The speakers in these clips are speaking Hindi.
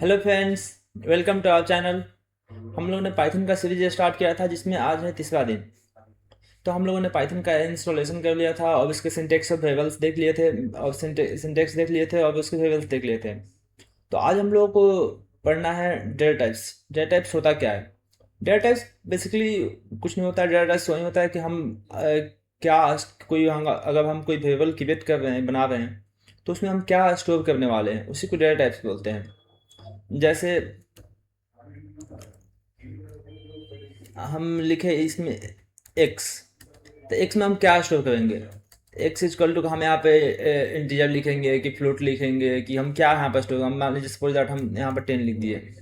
Hello friends, welcome to our channel. हम लोगों ने पाइथन का सीरीज स्टार्ट किया था जिसमें आज है तीसरा दिन। तो हम लोगों ने पाइथन का इंस्टॉलेशन कर लिया था और उसके सिंटेक्स और वेरिएबल्स देख लिए थे और सिंटेक्स देख लिए थे और उसके वेरिएबल्स देख लिए थे। तो आज हम लोगों को पढ़ना है डेटा टाइप्स। डेटा टाइप्स होता क्या है? डेटा टाइप्स बेसिकली कुछ नहीं होता। डेटा टाइप्स वही होता है कि हम क्या कोई अगर हम कोई वेरिएबल क्रिएट कर रहे हैं, बना रहे हैं, तो उसमें हम क्या स्टोर करने वाले हैं, उसी को डेटा टाइप्स बोलते हैं। जैसे हम लिखे इसमें एक्स, तो एक्स में हम क्या स्टोर करेंगे? एक्स इजकल टू हम यहाँ पे इंटीजर लिखेंगे कि फ्लोट लिखेंगे कि हम क्या यहाँ पर स्टोर, हम मान लीजिए सपोज दैट हम यहाँ पर 10 लिख दिए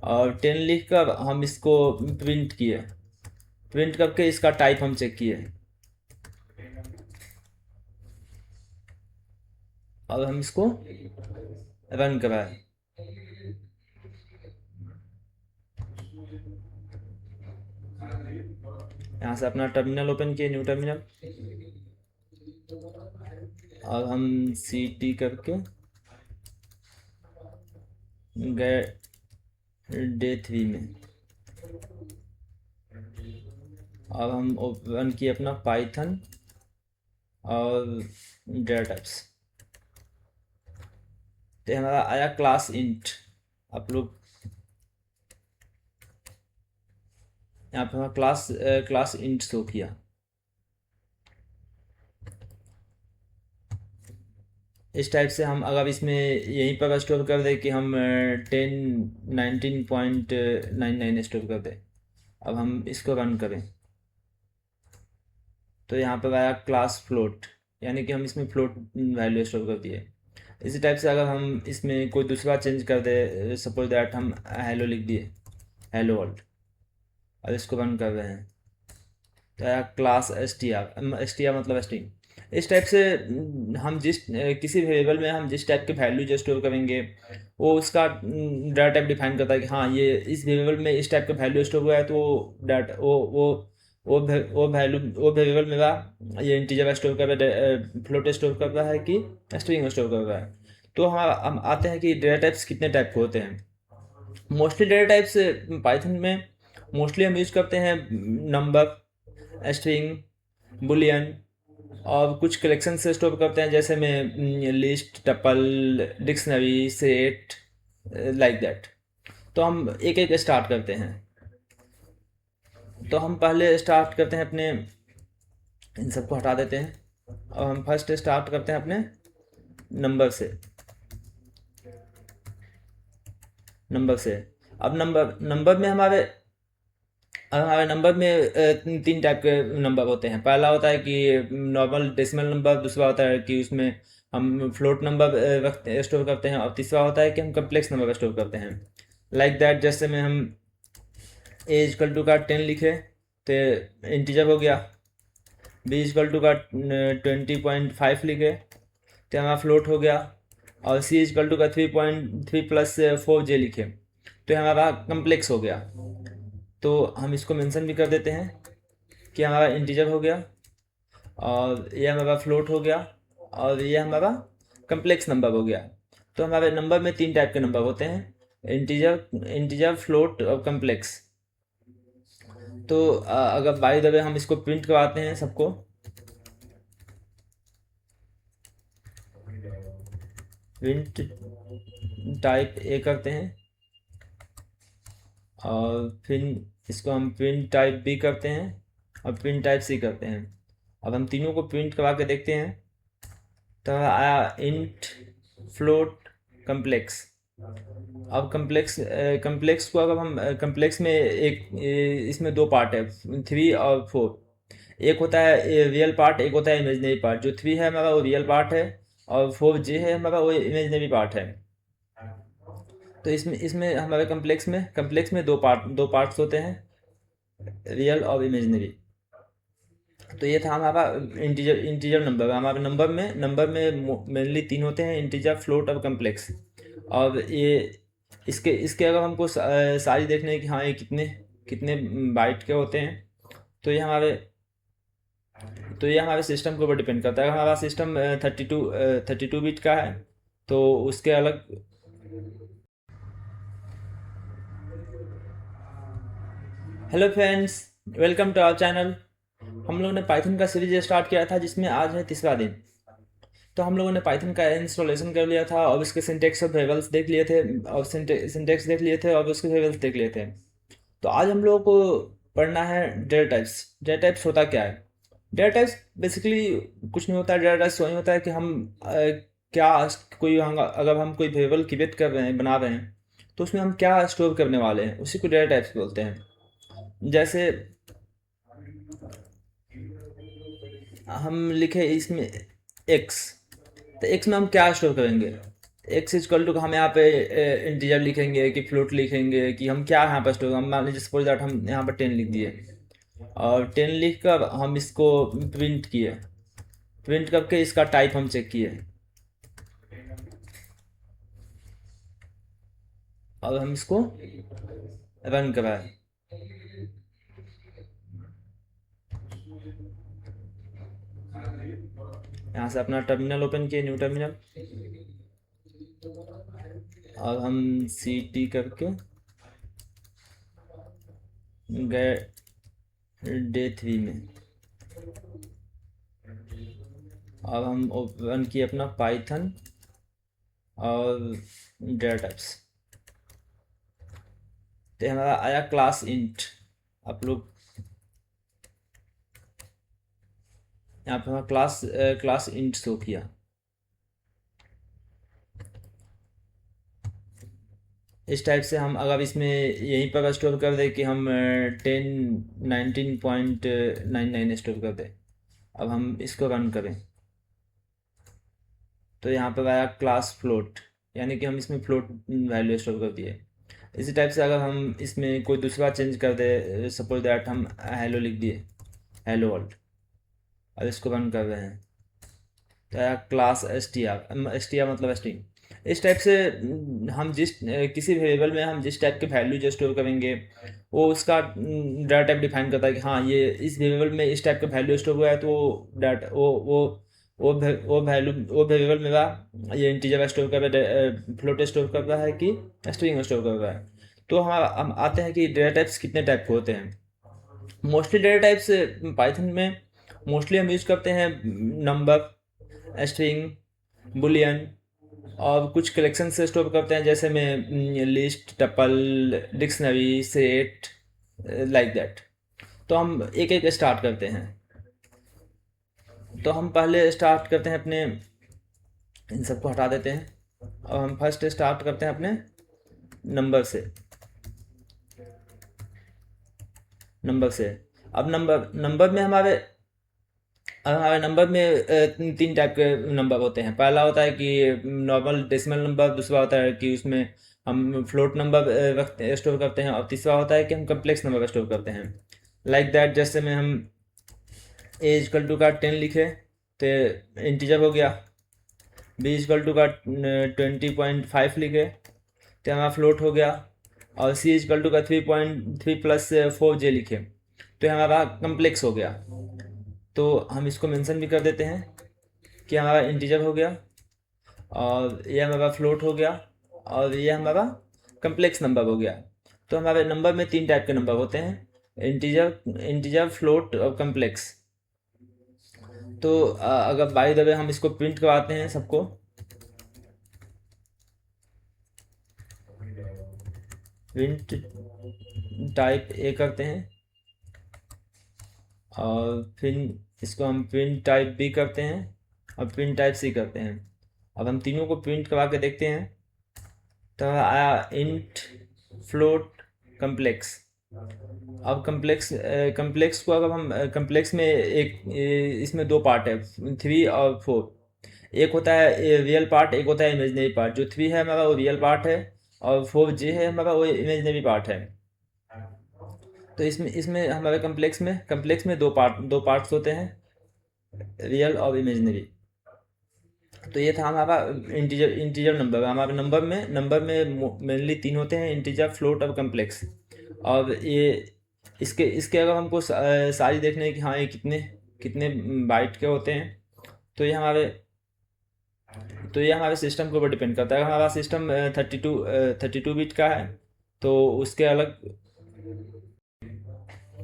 और 10 लिख कर हम इसको प्रिंट किए। प्रिंट करके इसका टाइप हम चेक किए और हम इसको रन कराए। यहाँ से अपना टर्मिनल ओपन किए, न्यू टर्मिनल, और हम सी टी करके गए डे 3 में। अब हम ओपन किए अपना पाइथन और डेटा टाइप्स। तो हमारा आया क्लास इंट। आप लोग यहाँ पे हमारा क्लास इंट शो किया। इस टाइप से हम अगर इसमें यहीं पर स्टोर कर दें कि हम 19.99 स्टोर कर दें, अब हम इसको रन करें तो यहाँ पर आया क्लास फ्लोट, यानी कि हम इसमें फ्लोट वैल्यू स्टोर कर दिए। इसी टाइप से अगर हम इसमें कोई दूसरा चेंज कर दे, सपोज दैट हम हेलो लिख दिए, हेलो वर्ल्ड, और इसको रन कर रहे हैं तो आया क्लास एस टी आर मतलब स्ट्रिंग। इस टाइप से हम किसी वेरिएबल में हम जिस टाइप के वैल्यू जो स्टोर करेंगे वो उसका डाटा टाइप डिफाइन करता है कि हाँ ये इस वेरिएबल में इस टाइप का वैल्यू स्टोर हुआ है, तो डाटा वो वैल्यू वो वेरिएबल मेरा ये इंटीजर स्टोर कर रहा है, फ्लोट स्टोर कर रहा है कि स्ट्रिंग स्टोर कर रहा है। तो हम आते हैं कि डेटा टाइप्स कितने टाइप के होते हैं। मोस्टली डेटा टाइप्स पाइथन में मोस्टली हम यूज करते हैं नंबर, स्ट्रिंग, बुलियन, और कुछ कलेक्शन से स्टोर करते हैं जैसे में list, tuple, dictionary, set, like that. तो हम एक एक स्टार्ट करते हैं। तो हम पहले स्टार्ट करते हैं अपने, इन सबको हटा देते हैं और हम फर्स्ट स्टार्ट करते हैं अपने नंबर से। नंबर से अब नंबर नंबर में हमारे अब हमारे नंबर में तीन टाइप के नंबर होते हैं। पहला होता है कि नॉर्मल डेसिमल नंबर, दूसरा होता है कि उसमें हम फ्लोट नंबर रखते स्टोर करते हैं, और तीसरा होता है कि हम कम्प्लेक्स नंबर स्टोर करते हैं। लाइक दैट, जैसे में हम ए इजकल टू का 10 लिखे तो इंटीजर हो गया। बी इजकल टू का 20.5 लिखे तो हमारा फ्लोट हो गया। और सी इजकल टू का 3.3 प्लस 4 जे लिखे तो हमारा कम्प्लेक्स हो गया। तो हम इसको मेंशन भी कर देते हैं कि हमारा इंटीजर हो गया और ये हमारा फ्लोट हो गया और ये हमारा कम्प्लेक्स नंबर हो गया। तो हमारे नंबर में तीन टाइप के नंबर होते हैं, इंटीजर, फ्लोट और कम्प्लेक्स। तो अगर बाय द वे हम इसको प्रिंट करवाते हैं सबको, प्रिंट टाइप ए करते हैं और फिर इसको हम प्रिंट टाइप बी करते हैं और प्रिंट टाइप सी करते हैं। अब हम तीनों को प्रिंट करवा के देखते हैं तो आया इंट, फ्लोट, कम्प्लेक्स। अब कम्प्लेक्स को अगर हम कम्प्लेक्स में इसमें दो पार्ट है, 3 और 4। एक होता है रियल पार्ट, एक होता है इमेजनरी पार्ट। जो 3 है हमारा वो रियल पार्ट है और 4 जे है हमारा वो इमेजनरी पार्ट है। तो इसमें इसमें हमारे कम्प्लेक्स में दो पार्ट्स होते हैं, रियल और इमेजनरी। तो ये था हमारा इंटीजर इंटीजर नंबर। हमारे नंबर में मेनली तीन होते हैं, इंटीजर, फ्लोट और कम्प्लेक्स। और ये इसके इसके अगर हमको सारी देखने की हाँ ये कितने कितने बाइट के होते हैं, तो ये हमारे सिस्टम के ऊपर डिपेंड करता है। अगर हमारा सिस्टम 32 बिट का है तो उसके अलग। Hello friends, welcome to our channel. हम लोगों ने पाइथन का सीरीज स्टार्ट किया था जिसमें आज है तीसरा दिन। तो हम लोगों ने पाइथन का इंस्टॉलेशन कर लिया था और उसके सिंटेक्स और वेरिएबल्स देख लिए थे और सिंटेक्स देख लिए थे और उसके वेरिएबल्स देख लिए थे। तो आज हम लोगों को पढ़ना है डेटा टाइप्स। डेटा टाइप्स होता क्या है? डेटा टाइप्स बेसिकली कुछ नहीं होता है। डेटा टाइप्स वही होता है कि हम क्या कोई अगर हम कोई वेरिएबल क्रिएट कर रहे हैं, बना रहे हैं, तो उसमें हम क्या स्टोर करने वाले हैं, उसी को डेटा टाइप्स बोलते हैं। जैसे हम लिखे इसमें एक्स, तो एक्स में हम क्या स्टोर करेंगे? एक्स इजकल टू हम यहाँ पे इंटीजर लिखेंगे कि फ्लोट लिखेंगे कि हम क्या यहाँ पर स्टोर, हम मान लीजिए सपोज दैट हम यहाँ पर 10 लिख दिए और 10 लिख कर हम इसको प्रिंट किए। प्रिंट करके इसका टाइप हम चेक किए। अब हम इसको रन कराए। यहाँ से अपना टर्मिनल ओपन किए, न्यू टर्मिनल। अब हम ct करके गए डे 3 में। अब हम ओपन किए अपना पाइथन और डेटा टाइप्स। तो हमारा आया क्लास इंट। आप लोग यहाँ पे हमारा क्लास इंट शो किया। इस टाइप से हम अगर इसमें यहीं पर स्टोर कर दें कि हम 19.99 स्टोर कर दें। अब हम इसको रन करें तो यहाँ पर आया क्लास फ्लोट, यानी कि हम इसमें फ्लोट वैल्यू स्टोर कर दिए। इसी टाइप से अगर हम इसमें कोई दूसरा चेंज कर दे, सपोज दैट हम हेलो लिख दिए, हेलो वर्ल्ड। अब इसको रन कर रहे हैं तो आया क्लास एस टी आर मतलब स्ट्रिंग। इस टाइप से हम किसी वेरिएबल में हम जिस टाइप के वैल्यू जो स्टोर करेंगे वो उसका डाटा टाइप डिफाइन करता है कि हाँ ये इस वेरिएबल में इस टाइप का वैल्यू स्टोर हुआ है, तो वो डाटा वो वैल्यू वो वेरिएबल मेरा ये इंटीजर स्टोर कर रहा है, फ्लोट स्टोर कर रहा है कि स्ट्रिंग स्टोर कर रहा है। तो हम आते हैं कि डेटा टाइप्स कितने टाइप के होते हैं। मोस्टली डेटा टाइप्स पाइथन में मोस्टली हम यूज करते हैं नंबर, स्ट्रिंग, बुलियन और कुछ कलेक्शन से स्टोर करते हैं, जैसे में list, tuple, dictionary, set, like that. तो हम एक एक स्टार्ट करते हैं। तो हम पहले स्टार्ट करते हैं अपने, इन सबको हटा देते हैं और हम फर्स्ट स्टार्ट करते हैं अपने नंबर से। अब नंबर में हमारे नंबर में तीन टाइप के नंबर होते हैं। पहला होता है कि नॉर्मल डेसिमल नंबर, दूसरा होता है कि उसमें हम फ्लोट नंबर स्टोर करते हैं और तीसरा होता है कि हम कम्प्लेक्स नंबर स्टोर करते हैं। लाइक दैट, जैसे में हम ए इजकल टू का 10 लिखे तो इंटीजर हो गया। बी इजकल टू का 20.5 लिखे तो हमारा फ्लोट हो गया। और सी इजकल टू का 3.3 प्लस 4j लिखे तो हमारा कम्प्लेक्स हो गया। तो हम इसको मेंशन भी कर देते हैं कि हमारा इंटीजर हो गया और ये हमारा फ्लोट हो गया और ये हमारा कम्प्लेक्स नंबर हो गया। तो हमारे नंबर में तीन टाइप के नंबर होते हैं, इंटीजर, फ्लोट और कम्प्लेक्स। तो अगर बाय द वे हम इसको प्रिंट करवाते हैं सबको, प्रिंट टाइप ए करते हैं और फिर इसको हम प्रिंट टाइप बी करते हैं और प्रिंट टाइप सी करते हैं। अब हम तीनों को प्रिंट करवा के देखते हैं तो आया इंट, फ्लोट, कम्प्लेक्स। अब कम्प्लेक्स को अगर हम कम्प्लेक्स में इसमें दो पार्ट है, 3 और 4। एक होता है रियल पार्ट, एक होता है इमेजनरी पार्ट। जो 3 है हमारा वो रियल पार्ट है और 4j है हमारा वो इमेजनरी पार्ट है। तो इसमें इसमें हमारे कम्प्लेक्स में दो पार्ट्स होते हैं, रियल और इमेजनरी। तो ये था हमारा इंटीजर नंबर। हमारे नंबर में मेनली तीन होते हैं, इंटीजर, फ्लोट और कम्प्लेक्स। और ये इसके अगर हमको सारी देखने हैं कि हाँ ये कितने कितने बाइट के होते हैं, तो ये हमारे तो ये हमारे सिस्टम के ऊपर डिपेंड करता है। अगर हमारा सिस्टम 32 बिट का है तो उसके अलग,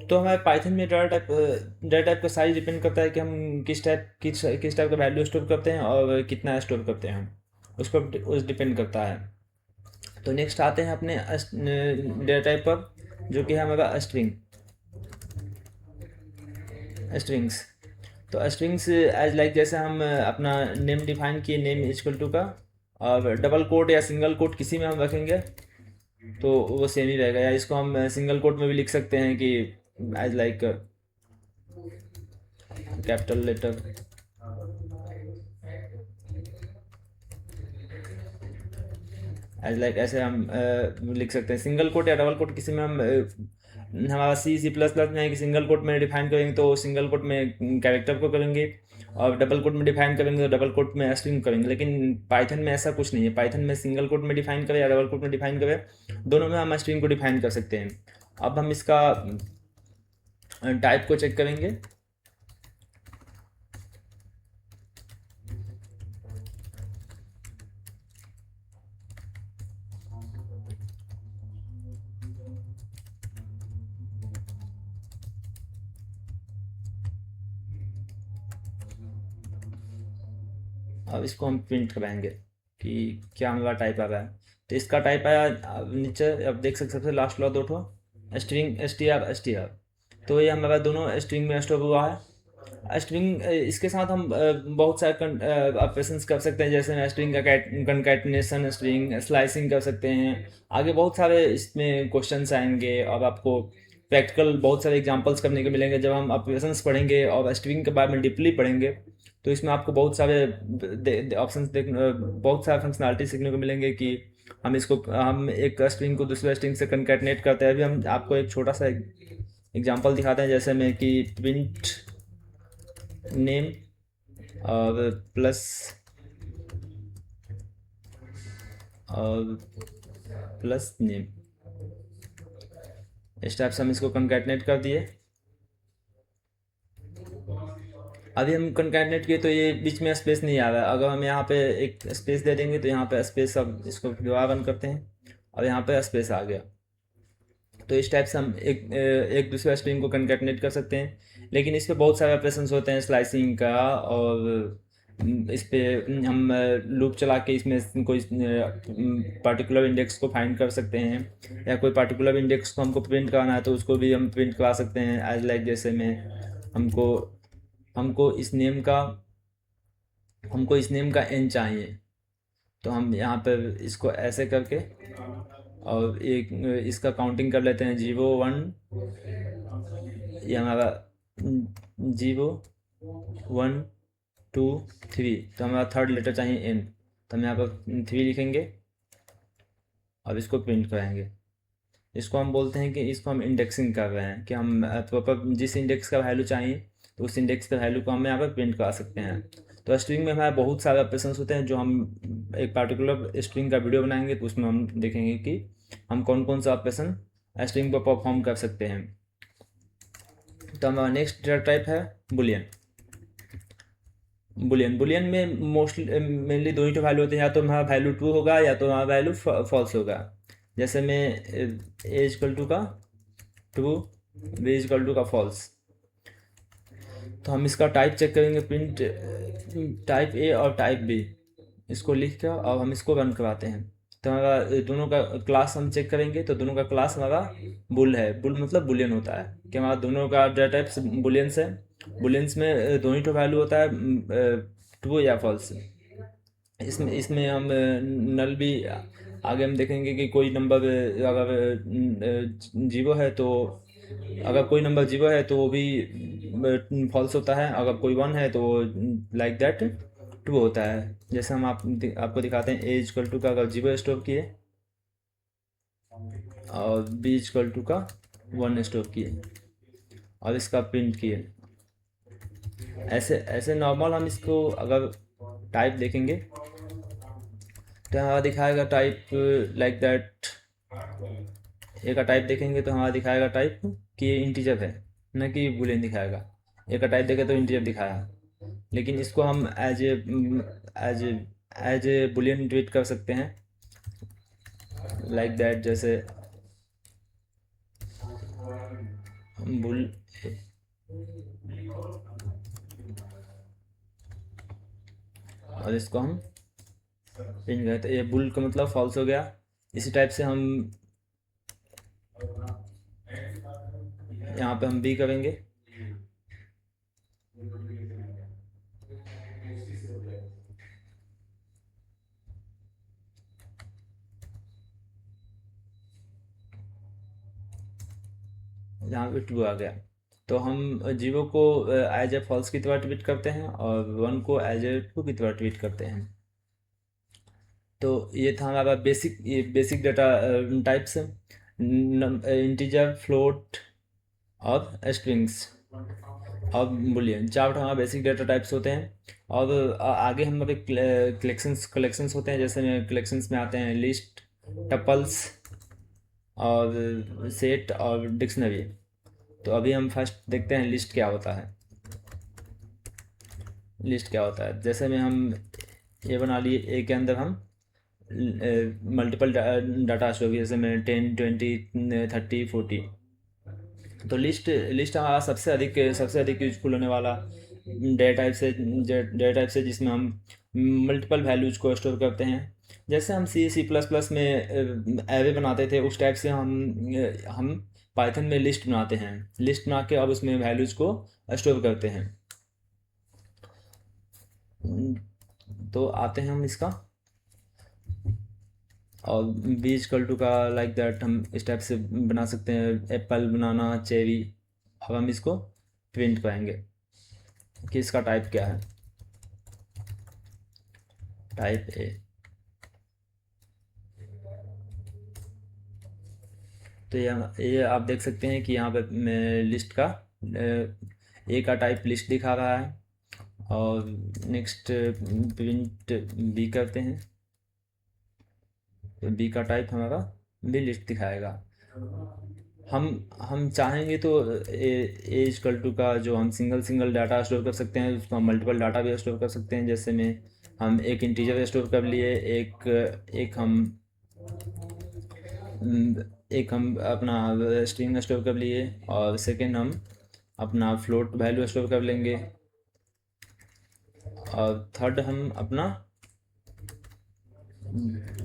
तो हमारे पाइथन में डाटा टाइप का साइज डिपेंड करता है कि हम किस टाइप का वैल्यू स्टोर करते हैं और कितना स्टोर करते हैं, उस पर डिपेंड करता है। तो नेक्स्ट आते हैं अपने डेटा टाइप पर, जो कि है हमारा स्ट्रिंग्स। तो स्ट्रिंग्स एज लाइक, जैसे हम अपना नेम डिफाइन किए, नेम इक्वल टू का, और डबल कोट या सिंगल कोट किसी में हम रखेंगे तो वो सेम ही रहेगा, या इसको हम सिंगल कोट में भी लिख सकते हैं कि as like capital letter, as like ऐसे हम लिख सकते हैं। सिंगल कोट या डबल कोट किसी में हम हमारा C++ में है कि सिंगल कोट में डिफाइन करेंगे तो सिंगल कोट में कैरेक्टर को करेंगे, और डबल कोट में डिफाइन करेंगे तो डबल कोट में स्ट्रिंग करेंगे। लेकिन पाइथन में ऐसा कुछ नहीं है। पाइथन में सिंगल कोट में डिफाइन करें या डबल कोट में डिफाइन करें, दोनों में हम स्ट्रिंग को डिफाइन कर सकते हैं। अब हम इसका टाइप को चेक करेंगे। अब इसको हम प्रिंट कराएंगे कि क्या हमारा टाइप आ रहा है। तो इसका टाइप आया, अब नीचे अब देख सकते, सबसे लास्ट वाला दो ठो स्ट्रिंग str। तो ये हमारा दोनों स्ट्रिंग में स्टोर हुआ है। स्ट्रिंग इसके साथ हम बहुत सारे ऑपरेशंस कर सकते हैं, जैसे स्ट्रिंग का कंकैटिनेशन, स्ट्रिंग स्लाइसिंग कर सकते हैं। आगे बहुत सारे इसमें क्वेश्चंस आएंगे और आपको प्रैक्टिकल बहुत सारे एग्जांपल्स करने को मिलेंगे जब हम ऑपरेशंस पढ़ेंगे और स्ट्रिंग के बारे में डीपली पढ़ेंगे। तो इसमें आपको बहुत सारे ऑप्शंस बहुत सारे फंक्शनलिटी सीखने को मिलेंगे कि हम एक स्ट्रिंग को दूसरे स्ट्रिंग से कंकैटिनेट करते हैं। अभी हम आपको एक छोटा सा एग्जांपल दिखाते हैं, जैसे में कि प्रिंट नेम और प्लस नेम, इस टाइप से हम इसको कंकैटिनेट कर दिए। अभी हम कंकैटिनेट किए तो ये बीच में स्पेस नहीं आ रहा है। अगर हम यहाँ पे एक स्पेस दे देंगे तो यहाँ पे स्पेस, अब इसको दोबारा रन करते हैं और यहाँ पे स्पेस आ गया। तो इस टाइप से हम एक दूसरे स्ट्रिंग को कंकैटिनेट कर सकते हैं। लेकिन इस पे बहुत सारे ऑपरेशंस होते हैं स्लाइसिंग का, और इस पे हम लूप चला के इसमें कोई पर्टिकुलर इंडेक्स को फाइंड कर सकते हैं, या कोई पर्टिकुलर इंडेक्स को हमको प्रिंट कराना है तो उसको भी हम प्रिंट करा सकते हैं। एज लाइक जैसे में हमको हमको इस नेम का n चाहिए, तो हम यहाँ पर इसको ऐसे करके और एक इसका काउंटिंग कर लेते हैं, 0 1, ये हमारा 0 1 2 3, तो हमारा थर्ड लेटर चाहिए n, तो हम यहाँ पर 3 लिखेंगे और इसको प्रिंट कराएंगे। इसको हम बोलते हैं कि इसको हम इंडेक्सिंग कर रहे हैं, कि हम प्रॉपर जिस इंडेक्स का वैल्यू चाहिए तो उस इंडेक्स का वैल्यू को हम यहाँ पर प्रिंट करा सकते हैं। तो स्ट्रिंग में हमारे बहुत सारे ऑपरेशन होते हैं, जो हम एक पार्टिकुलर स्ट्रिंग का वीडियो बनाएंगे तो उसमें हम देखेंगे कि हम कौन कौन सा ऑपरेशन स्ट्रिंग पर परफॉर्म कर सकते हैं। तो हमारा नेक्स्ट डेटा टाइप है बुलियन। बुलियन में मोस्टली मेनली दो ही तो वैल्यू होते हैं, या तो हमारा वैल्यू ट्रू होगा या तो हमारा वैल्यू फॉल्स होगा। जैसे में ए इक्वल टू का ट्रू, बी इक्वल टू का फॉल्स। तो हम इसका टाइप चेक करेंगे, प्रिंट टाइप ए और टाइप बी, इसको लिख कर और हम इसको रन करवाते हैं। तो हमारा दोनों का क्लास हम चेक करेंगे, तो दोनों का क्लास हमारा बुल है। बुल मतलब बुलियन होता है, कि हमारा दोनों का डेटा टाइप्स बुलियंस है। बुलियंस में दो ही तो वैल्यू होता है, ट्रू या फॉल्स। इसमें इसमें हम नल भी आगे हम देखेंगे कि कोई नंबर अगर जीरो है तो, अगर कोई नंबर जीरो है तो वो भी फॉल्स होता है, अगर कोई वन है तो लाइक दैट ट्रू होता है। जैसे हम आपको दिखाते हैं, ए इक्वल टू का अगर जीरो स्टोर किए और बी इक्वल टू का 1 स्टोर किए और इसका प्रिंट किए, ऐसे ऐसे नॉर्मल हम इसको अगर टाइप देखेंगे तो हमारा दिखाएगा टाइप लाइक दैट। ए का टाइप देखेंगे तो हमारा दिखाएगा टाइप कि ये इंटीजर है, न कि बुलियन दिखाएगा। ए का टाइप देखे तो इंटीजर दिखाया, लेकिन इसको हम as a as a boolean treat कर सकते हैं, लाइक दैट, जैसे बुल और इसको हम प्रिंट करते, ये बुल का मतलब फॉल्स हो गया। इसी टाइप से हम यहाँ पे हम बी करेंगे। यहाँ पे ट्रू आ गया, तो हम जीरो को एज ए फॉल्स की तरह ट्रीट करते हैं और वन को एज ए ट्रू की तरह ट्रीट करते हैं। तो ये था हमारा basic data types, integer, float और स्ट्रिंग्स और बुलियन, चार हमारे बेसिक डाटा टाइप्स होते हैं। और आगे हमारे कलेक्शंस होते हैं, जैसे कलेक्शंस में आते हैं लिस्ट, टपल्स और सेट और डिक्शनरी। तो अभी हम फर्स्ट देखते हैं लिस्ट क्या होता है। लिस्ट क्या होता है, जैसे में हम ये बना लिए, ए के अंदर हम मल्टीपल डाटा स्टोर, जैसे में 10, 20, 30, 40। तो लिस्ट लिस्ट हमारा सबसे अधिक यूजफुल होने वाला डेटा टाइप से जिसमें हम मल्टीपल वैल्यूज को स्टोर करते हैं। जैसे हम C++ में एरे बनाते थे, उस टाइप से हम पाइथन में लिस्ट बनाते हैं। लिस्ट बना के अब उसमें वैल्यूज को स्टोर करते हैं। तो आते हैं हम इसका, और बी इक्वल टू का लाइक दैट हम इस टाइप से बना सकते हैं, एप्पल, बनाना, चेरी। अब हम इसको प्रिंट करेंगे कि इसका टाइप क्या है, टाइप ए। तो ये आप देख सकते हैं कि यहाँ पे लिस्ट का ए का टाइप लिस्ट दिखा रहा है। और नेक्स्ट प्रिंट बी करते हैं, तो बी का टाइप हमारा बी लिस्ट दिखाएगा। हम चाहेंगे तो ए इक्वल टू का जो हम सिंगल डाटा स्टोर कर सकते हैं, उसको हम मल्टीपल डाटा भी स्टोर कर सकते हैं। जैसे में हम एक इंटीजर स्टोर कर लिए, एक हम अपना स्ट्रिंग स्टोर कर लिए, और सेकेंड हम अपना फ्लोट वैल्यू स्टोर कर लेंगे, और थर्ड हम अपना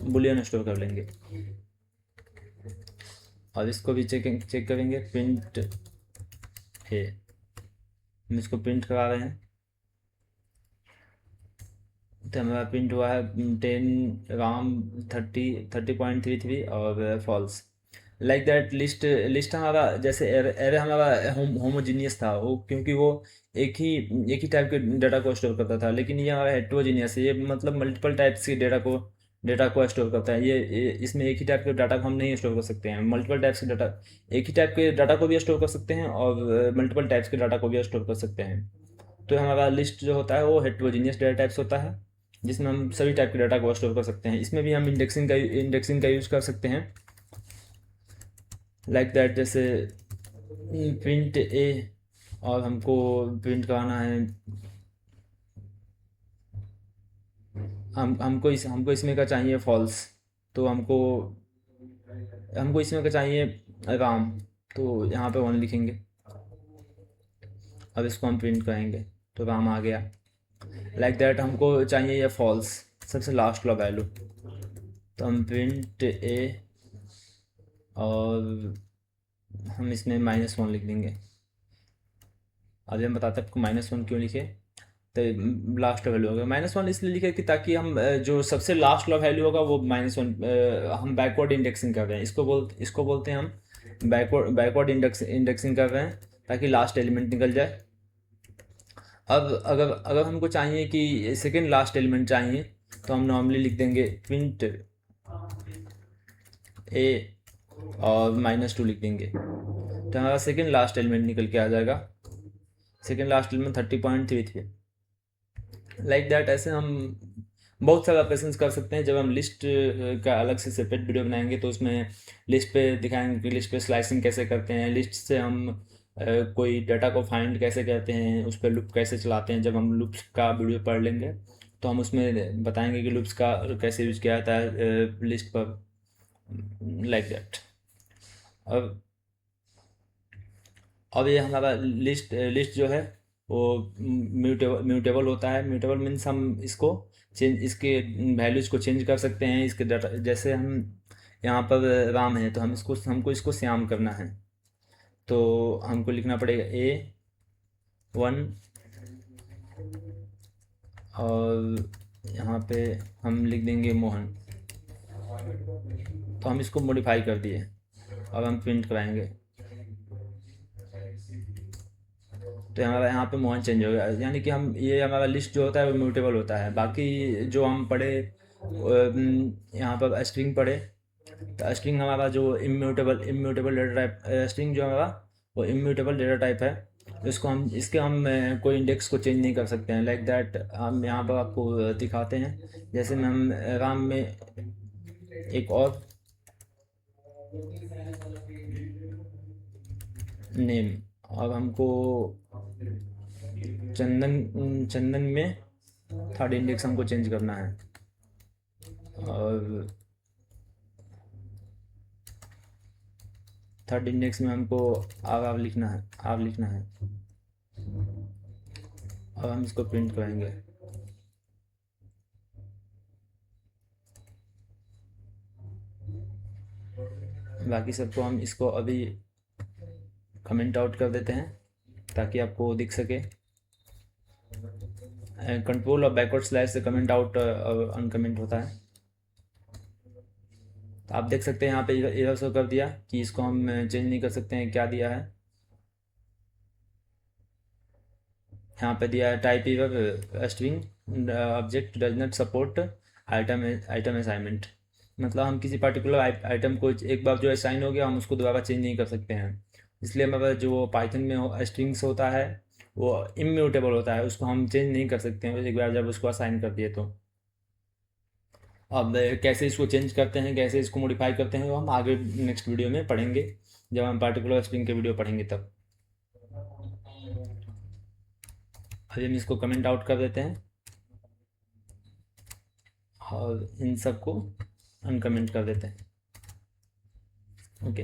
बुलियन स्टोर कर लेंगे। और इसको भी चेक करेंगे, प्रिंट ए, हम इसको प्रिंट करा रहे हैं। तो हमारा प्रिंट हुआ है 10 राम 30.33 और फॉल्स, लाइक दैट। लिस्ट हमारा जैसे एरे हमारा होमोजीनियस था, वो क्योंकि वो एक ही टाइप के डाटा को स्टोर करता था। लेकिन ये हमारा हेट्रोजीनियस है, ये मतलब मल्टीपल टाइप्स के डाटा को स्टोर करता है। इसमें एक ही टाइप के डाटा को हम नहीं स्टोर कर सकते हैं। मल्टीपल टाइप्स के डाटा, एक ही टाइप के डाटा को भी स्टोर कर सकते हैं और मल्टीपल टाइप्स के डाटा को भी स्टोर कर सकते हैं। तो हमारा लिस्ट जो होता है वो हेट्रोजीनियस डाटा टाइप्स होता है, जिसमें हम सभी टाइप के डाटा को स्टोर कर सकते हैं। इसमें भी हम इंडेक्सिंग का यूज़ कर सकते हैं, लाइक दैट। जैसे प्रिंट ए, और हमको प्रिंट कराना है, हमको इसमें का चाहिए फॉल्स, तो हमको हमको इसमें का चाहिए राम, तो यहाँ पे 1 लिखेंगे। अब इसको हम प्रिंट करेंगे, तो राम आ गया, लाइक दैट। हमको चाहिए ये फॉल्स, सबसे लास्ट वाला वैल्यू, तो हम प्रिंट ए, और हम इसमें -1 लिख देंगे। अभी हम बताते हैं आपको -1 क्यों लिखे। तो लास्ट वैल्यू होगा -1 इसलिए लिखे कि ताकि हम जो सबसे लास्ट वाला वैल्यू होगा वो -1, हम बैकवर्ड इंडेक्सिंग कर रहे हैं। इसको बोलते हैं हम बैकवर्ड इंडेक्सिंग कर रहे हैं, ताकि लास्ट एलिमेंट निकल जाए। अब अगर हमको चाहिए कि सेकेंड लास्ट एलिमेंट चाहिए, तो हम नॉर्मली लिख देंगे प्रिंट ए और -2 लिख देंगे, तो हमारा सेकेंड लास्ट एलिमेंट निकल के आ जाएगा। Second last element 30.33, like that. ऐसे हम बहुत सारे ऑपरेशंस कर सकते हैं। जब हम लिस्ट का अलग से सेपरेट वीडियो बनाएंगे, तो उसमें लिस्ट पे दिखाएंगे कि लिस्ट पे स्लाइसिंग कैसे करते हैं, लिस्ट से हम कोई डाटा को फाइंड कैसे करते हैं, उस पर लूप कैसे चलाते हैं। जब हम लूप का वीडियो पढ़ लेंगे, तो हम उसमें बताएंगे कि लूप्स का कैसे यूज किया जाता है लिस्ट पर, लाइक दैट। अब अब ये हमारा लिस्ट लिस्ट जो है वो म्यूटेबल होता है। म्यूटेबल मीन्स हम इसको चेंज, इसके वैल्यूज़ को चेंज कर सकते हैं। इसके डाटा, जैसे हम यहाँ पर राम है तो हमको इसको श्याम करना है, तो हमको लिखना पड़ेगा A1, और यहाँ पे हम लिख देंगे मोहन। तो हम इसको मॉडिफाई कर दिए। अब हम प्रिंट कराएंगे तो हमारा यहाँ पे मोहन चेंज हो गया। यानी कि हम, ये हमारा लिस्ट जो होता है वो म्यूटेबल होता है। बाकी जो हम पढ़े यहाँ पर स्ट्रिंग पढ़े, तो स्ट्रिंग हमारा जो immutable immutable data type, string जो हमारा वो इम्यूटेबल डेटा टाइप है। इसको हम, इसके हम कोई इंडेक्स को चेंज नहीं कर सकते हैं। लाइक दैट हम यहाँ पर आपको दिखाते हैं। जैसे में हम राम में एक और नेम, अब हमको चंदन में थर्ड इंडेक्स हमको चेंज करना है। और थर्ड इंडेक्स में हमको आर लिखना है, अब हम इसको प्रिंट करेंगे। बाकी सबको हम इसको अभी कमेंट आउट कर देते हैं ताकि आपको दिख सके। कंट्रोल और बैकवर्ड स्लैश से कमेंट आउट और अनकमेंट होता है। तो आप देख सकते हैं यहाँ पे एरर शो कर दिया कि इसको हम चेंज नहीं कर सकते हैं। क्या दिया है यहाँ पे, दिया है type error string object does not support item assignment. मतलब हम किसी पर्टिकुलर आइटम को एक बार जो असाइन हो गया हम उसको दोबारा चेंज नहीं कर सकते हैं। इसलिए हमारा जो पाइथन में स्ट्रिंग्स होता है वो इम्यूटेबल होता है, उसको हम चेंज नहीं कर सकते हैं एक बार जब उसको असाइन कर दिए तो। अब कैसे इसको चेंज करते हैं, कैसे इसको मॉडिफाई करते हैं, वो हम आगे नेक्स्ट वीडियो में पढ़ेंगे, जब हम पार्टिकुलर स्ट्रिंग के वीडियो पढ़ेंगे तब। अभी हम इसको कमेंट आउट कर देते हैं और इन सबको अनकमेंट कर देते हैं। ओके,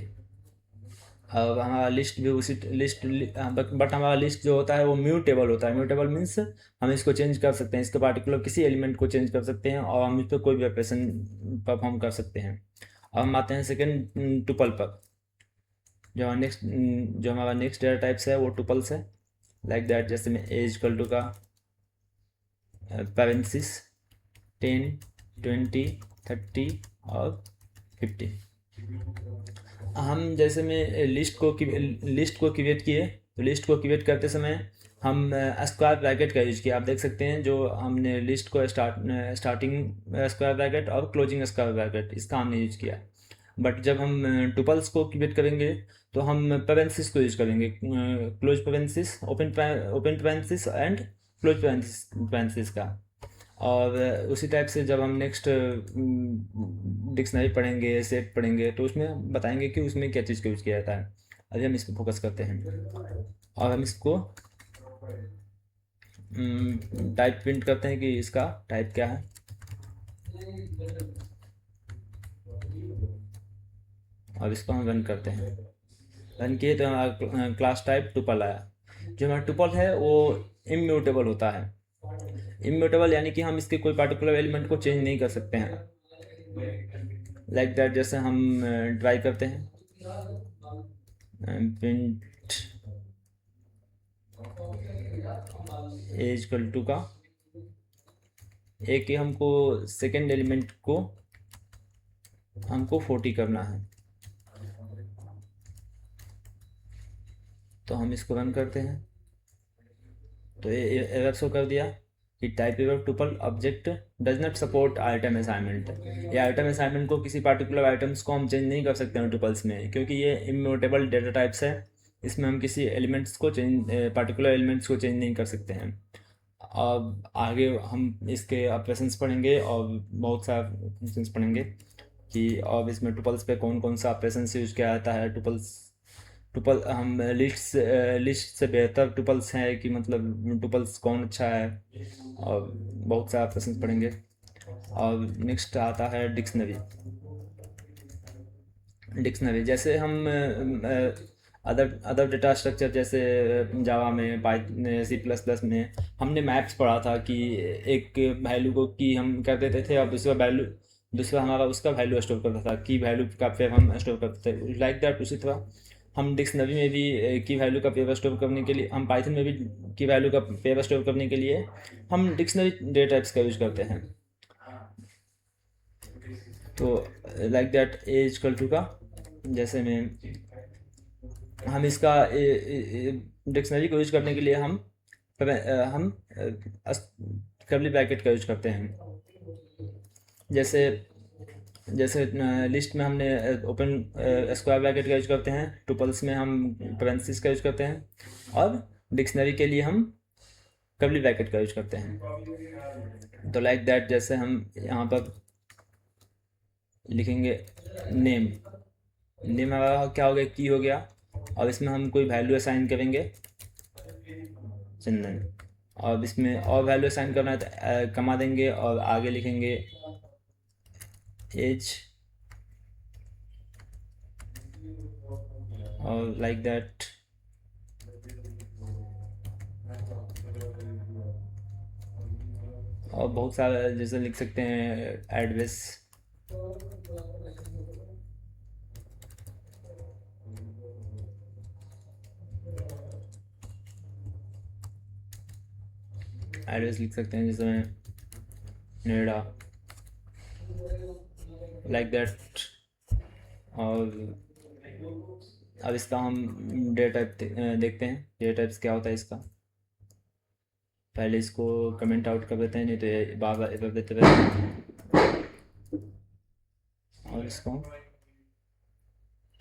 अब हमारा लिस्ट भी उसी लिस्ट, बट हमारा लिस्ट जो होता है वो म्यूटेबल होता है। म्यूटेबल मीन्स हम इसको चेंज कर सकते हैं, इसके पार्टिकुलर किसी एलिमेंट को चेंज कर सकते हैं और हम इस पर कोई भी ऑपरेशन परफॉर्म कर सकते हैं। अब हम आते हैं सेकेंड टुपल पर। जो हमारा नेक्स्ट डेटा टाइप्स है वो टुपल्स है। लाइक दैट, जैसे में ए इक्वल टू का पैरेंसिस 10, 20, 30 और 50। हम जैसे में लिस्ट को क्रिएट किए, तो लिस्ट को क्रिएट करते समय हम स्क्वायर ब्रैकेट का यूज किया। आप देख सकते हैं जो हमने लिस्ट को स्टार्टिंग स्क्वायर ब्रैकेट और क्लोजिंग स्क्वायर ब्रैकेट, इसका हमने यूज किया। बट जब हम टुपल्स को क्रिएट करेंगे तो हम पैरेंसिस को यूज करेंगे, क्लोज पैरेंसिस, ओपन पैरेंसिस एंड क्लोज पैरेंसिस का। और उसी टाइप से जब हम नेक्स्ट डिक्शनरी पढ़ेंगे, सेट पढ़ेंगे, तो उसमें बताएंगे कि उसमें क्या चीज़ का यूज़ किया जाता है। अभी हम इस पर फोकस करते हैं और हम इसको टाइप प्रिंट करते हैं कि इसका टाइप क्या है। और इसको हम रन करते हैं। रन किए तो हमारा क्लास टाइप टुपल आया। जो हमारा टुपल है वो इम्यूटेबल होता है। इम्यूटेबल यानी कि हम इसके कोई पार्टिकुलर एलिमेंट को चेंज नहीं कर सकते हैं। लाइक दैट, जैसे हम ट्राई करते हैं प्रिंट ए इक्वल टू का ए के हमको सेकेंड एलिमेंट को हमको 40 करना है। तो हम इसको रन करते हैं तो ये एरर शो कर दिया कि type error tuple object does not support item assignment. ये आइटम असाइनमेंट को, किसी पार्टिकुलर आइटम्स को हम चेंज नहीं कर सकते हैं टुपल्स में, क्योंकि ये इम्यूटेबल डेटा टाइप्स है। इसमें हम किसी एलिमेंट्स को पार्टिकुलर एलिमेंट्स को चेंज नहीं कर सकते हैं। अब आगे हम इसके ऑपरेशंस पढ़ेंगे और बहुत सारे फंक्शंस पढ़ेंगे कि अब इसमें टुपल्स पे कौन कौन सा ऑपरेशन यूज किया जाता है, टुपल्स टुपल हम लिस्ट से बेहतर टुपल्स हैं कि मतलब टुपल्स कौन अच्छा है, और बहुत सारा प्रश्न पढ़ेंगे। और नेक्स्ट आता है डिक्शनरी। डिक्शनरी जैसे हम अदर अदर डेटा स्ट्रक्चर जैसे जावा में, पाइथन, सी प्लस प्लस में हमने मैप्स पढ़ा था कि एक वैल्यू को की हम कर देते थे और दूसरा हमारा उसका वैल्यू स्टोर करता था, की वैल्यू का पेयर हम स्टोर करते थे। लाइक दैट उसी तरह हम डिक्शनरी में भी की वैल्यू का पेयर स्टोर करने के लिए, हम पाइथन में भी की वैल्यू का पेयर स्टोर करने के लिए हम डिक्शनरी डेटा टाइप्स का यूज करते हैं। तो like that a is equal to का जैसे में हम इसका डिक्शनरी को यूज करने के लिए हम कर्ली ब्रैकेट का यूज करते हैं। जैसे जैसे लिस्ट में हमने ओपन स्क्वायर ब्रैकेट का यूज करते हैं, टुपल्स में हम पेरेंथीसिस का यूज करते हैं, और डिक्शनरी के लिए हम कर्ली ब्रैकेट का यूज करते हैं। तो लाइक दैट जैसे हम यहाँ पर लिखेंगे नेम। नेम हमारा क्या हो गया, की हो गया, और इसमें हम कोई वैल्यू असाइन करेंगे, चंदन। और इसमें और वैल्यू असाइन करना है तो कमा देंगे और आगे लिखेंगे एज, और लाइक दैट। और बहुत सारा जैसे लिख सकते हैं एड्रेस। एड्रेस लिख सकते हैं जैसे नोएडा, लाइक दैट। और अब इसका हम डेटा टाइप देखते हैं, डेटा टाइप्स क्या होता है इसका। पहले इसको कमेंट आउट कर देते हैं, नहीं तो ये बार बार एरर देते रहते हैं। और इसको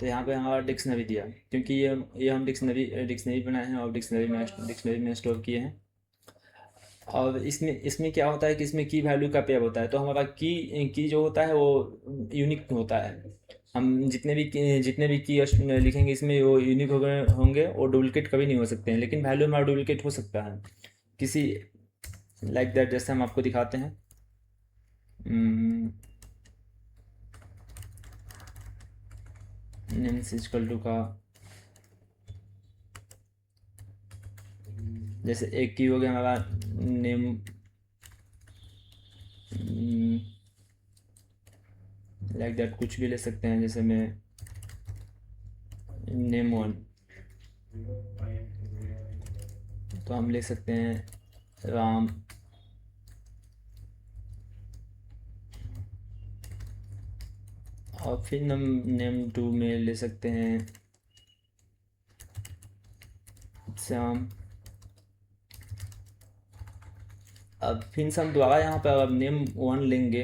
तो यहाँ पे हमारा डिक्शनरी दिया, क्योंकि ये हम डिक्शनरी बनाए हैं और डिक्शनरी में स्टोर किए हैं। और इसमें इसमें क्या होता है कि इसमें की वैल्यू का पेयर होता है, तो हमारा की जो होता है वो यूनिक होता है। हम जितने भी की लिखेंगे इसमें वो यूनिक होंगे और डुप्लिकेट कभी नहीं हो सकते हैं, लेकिन वैल्यू हमारा डुप्लिकेट हो सकता है किसी, लाइक दैट जैसे हम आपको दिखाते हैं। नेम इक्वल टू का जैसे एक की हो गया हमारा नेम, लाइक दैट कुछ भी ले सकते हैं, जैसे मैं नेम वन, तो हम ले सकते हैं राम। और फिर हम नेम टू में ले सकते हैं श्याम। अब फिर हम दोबारा यहाँ पर अब नेम वन लेंगे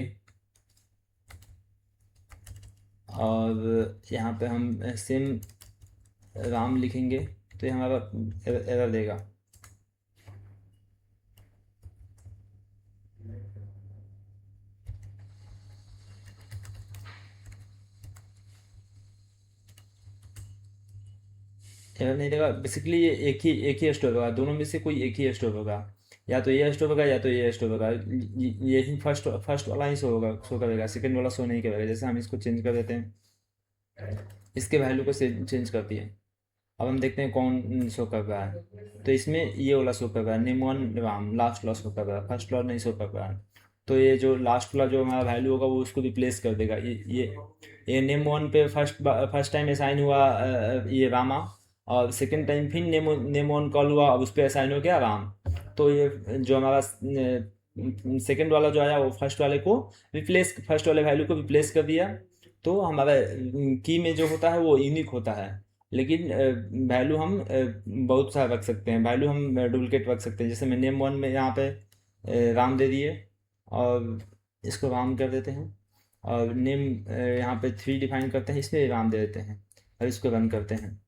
और यहाँ पे हम सेम राम लिखेंगे, तो ये हमारा एरर देगा। एरर नहीं देगा, बेसिकली ये एक ही स्टोर होगा, दोनों में से कोई एक ही स्टोर होगा, या तो ये स्टोर होगा या तो ये स्टोर होगा। ये ही फर्स्ट वाला ही शो करेगा, सेकंड वाला शो नहीं करेगा। जैसे हम इसको चेंज कर देते हैं, इसके वैल्यू को चेंज करती है। अब हम देखते हैं कौन शो कर रहा है, तो इसमें ये वाला शो कर रहा है, नेम वन राम, लास्ट वाला शो कर रहा है, फर्स्ट वाला नहीं शो कर रहा है। तो ये जो लास्ट वाला जो हमारा वैल्यू होगा वो उसको रिप्लेस कर देगा। ये नेम वन पे फर्स्ट टाइम असाइन हुआ ये रामा, और सेकंड टाइम फिर नेम वन कॉल हुआ, अब उस पर असाइन हो गया राम। तो ये जो हमारा सेकंड वाला जो आया वो फर्स्ट वाले वैल्यू को रिप्लेस कर दिया। तो हमारा की में जो होता है वो यूनिक होता है, लेकिन वैल्यू हम बहुत सारा रख सकते हैं, वैल्यू हम डुप्लिकेट रख सकते हैं। जैसे मैं नेम वन में यहाँ पे राम दे दिए और इसको राम कर देते हैं, और नेम यहाँ पे 3 डिफाइन करते हैं, इसमें राम दे देते हैं और इसको रन करते हैं।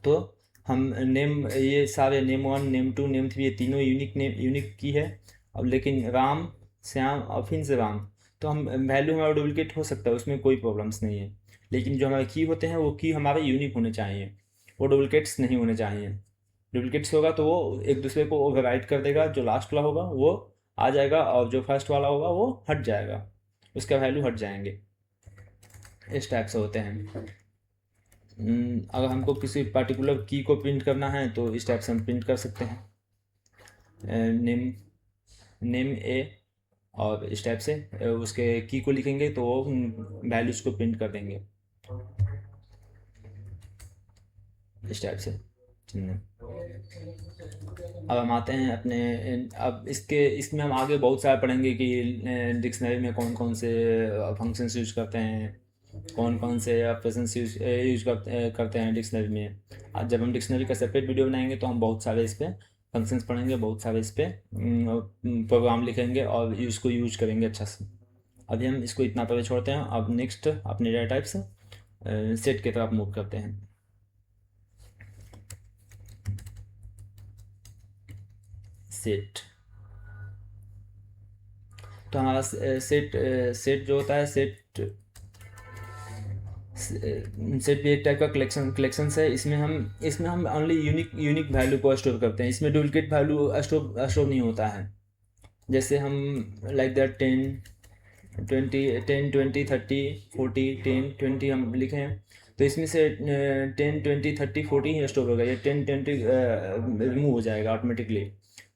तो हम नेम ये सारे name one, name two, name three, ये तीनों यूनिक की है। अब लेकिन राम, श्याम और फिर से राम, तो हम वैल्यू हमारा डुप्लिकेट हो सकता है, उसमें कोई प्रॉब्लम्स नहीं है। लेकिन जो हमारे की होते हैं वो की हमारे यूनिक होने चाहिए, वो डुप्लिकेट्स नहीं होने चाहिए। डुप्लिकेट्स होगा तो वो एक दूसरे को ओवरराइट कर देगा, जो लास्ट वाला होगा वो आ जाएगा और जो फर्स्ट वाला होगा वो हट जाएगा, उसका वैल्यू हट जाएंगे। इस टाइप से होते हैं। अगर हमको किसी पर्टिकुलर की को प्रिंट करना है तो इस टाइप से हम प्रिंट कर सकते हैं, नेम नेम ए, और इस टाइप से उसके की को लिखेंगे तो वो वैल्यूज को प्रिंट कर देंगे इस टाइप से। अब हम आते हैं अपने, अब इसमें हम आगे बहुत सारा पढ़ेंगे कि डिक्शनरी में कौन कौन से फंक्शंस यूज करते हैं, कौन कौन से ऑपरेशंस यूज करते हैं डिक्शनरी में। आज जब हम डिक्शनरी का सेपरेट वीडियो बनाएंगे तो हम बहुत सारे इस पर फंक्शंस पढ़ेंगे, बहुत सारे इस पर प्रोग्राम लिखेंगे और इसको यूज करेंगे अच्छा से। अभी हम इसको इतना पहले छोड़ते हैं। अब नेक्स्ट अपने डेटा टाइप्स सेट की तरफ मूव करते हैं। सेट, तो हमारा सेट जो होता है, सेट भी एक टाइप का कलेक्शन है। इसमें हम ओनली यूनिक वैल्यू को स्टोर करते हैं, इसमें डुप्लीकेट वैल्यू स्टोर नहीं होता है। जैसे हम लाइक दैट 10 20 30 40 हम लिखे हैं तो इसमें से 10 20 30 40 ही स्टोर होगा, ये 10 20 रिमूव हो जाएगा ऑटोमेटिकली,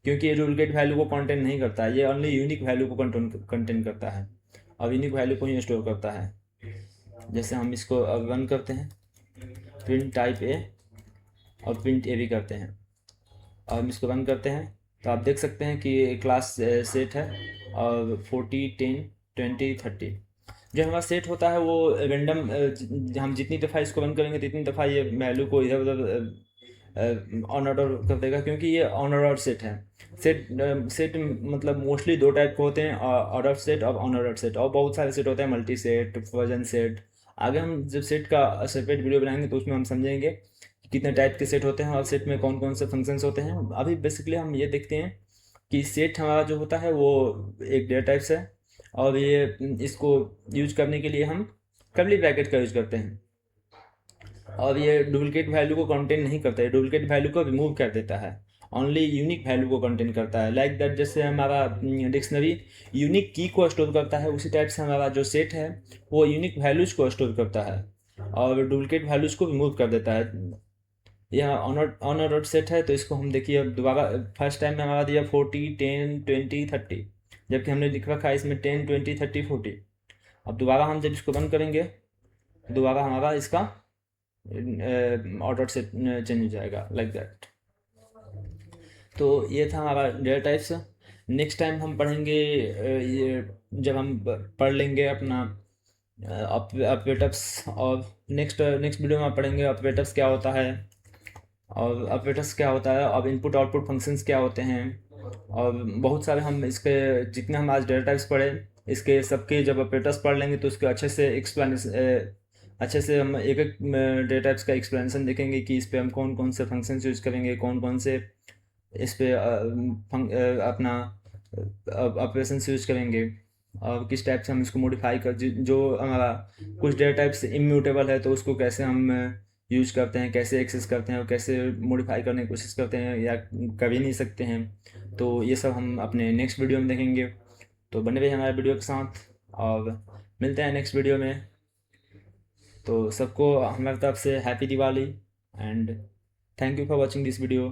क्योंकि ये डुप्लीकेट वैल्यू को कंटेन नहीं करता है, ये ओनली यूनिक वैल्यू को कंटेन करता है और यूनिक वैल्यू को ही स्टोर करता है। जैसे हम इसको अब रन करते हैं, प्रिंट टाइप ए और प्रिंट ए भी करते हैं और हम इसको रन करते हैं तो आप देख सकते हैं कि क्लास सेट है और 40 10 20 30 जो हमारा सेट होता है वो रेंडम, हम जितनी दफ़ा इसको रन करेंगे तितनी दफ़ा ये वैल्यू को इधर उधर ऑन ऑर्डर कर देगा, क्योंकि ये ऑन ऑर्डर सेट है। सेट मतलब मोस्टली दो टाइप के होते हैं, ऑर्डर सेट और ऑन ऑर्डर सेट, और बहुत सारे सेट होते हैं, मल्टी सेट, वर्जन सेट। आगे हम जब सेट का सेपरेट वीडियो बनाएंगे तो उसमें हम समझेंगे कि कितने टाइप के सेट होते हैं और सेट में कौन कौन से फंक्शंस होते हैं। अभी बेसिकली हम ये देखते हैं कि सेट हमारा जो होता है वो एक डेटा टाइप्स है और ये इसको यूज करने के लिए हम कर्ली ब्रैकेट का यूज करते हैं और ये डुप्लीकेट वैल्यू को कंटेन नहीं करता है, डुप्लीकेट वैल्यू को रिमूव कर देता है, ओनली यूनिक वैल्यू को कंटेन करता है। लाइक दैट जैसे हमारा डिक्शनरी यूनिक की को स्टोर करता है, उसी टाइप से हमारा जो सेट है वो यूनिक वैल्यूज को स्टोर करता है और डुप्लीकेट वैल्यूज को रिमूव कर देता है। यह ऑन ऑर्डर सेट है तो इसको हम देखिए अब दोबारा, फर्स्ट टाइम में हमारा दिया 40 10 20 30, जबकि हमने लिख रखा है इसमें 10 20 30 40। अब दोबारा हम जब इसको रन करेंगे दोबारा हमारा इसका ऑर्डर से चेंज हो जाएगा लाइक दैट। तो ये था हमारा डेटा टाइप्स। नेक्स्ट टाइम हम पढ़ेंगे ये जब हम पढ़ लेंगे अपना ऑपरेटर्स, और नेक्स्ट नेक्स्ट वीडियो में आप पढ़ेंगे ऑपरेटर्स क्या होता है और ऑपरेटर्स क्या होता है, अब इनपुट आउटपुट फंक्शंस क्या होते हैं, और बहुत सारे हम इसके जितने हम आज डेटा टाइप्स पढ़े इसके सबके जब ऑपरेटर्स पढ़ लेंगे तो उसके अच्छे से हम एक एक डेटा टाइप्स का एक्सप्लेनेशन देखेंगे कि इस पे हम कौन कौन से फंक्शंस यूज करेंगे, कौन कौन से इस पे अपना ऑपरेशंस यूज करेंगे और किस टाइप से हम इसको मॉडिफाई कर, जो हमारा कुछ डेटा टाइप्स इम्यूटेबल है तो उसको कैसे हम यूज करते हैं, कैसे एक्सेस करते हैं और कैसे मॉडिफाई करने की कोशिश करते हैं या कर ही नहीं सकते हैं। तो ये सब हम अपने नेक्स्ट वीडियो में देखेंगे। तो बने रहिए हमारे वीडियो के साथ और मिलते हैं नेक्स्ट वीडियो में। तो सबको हमारी तरफ से happy Diwali and thank you for watching this video.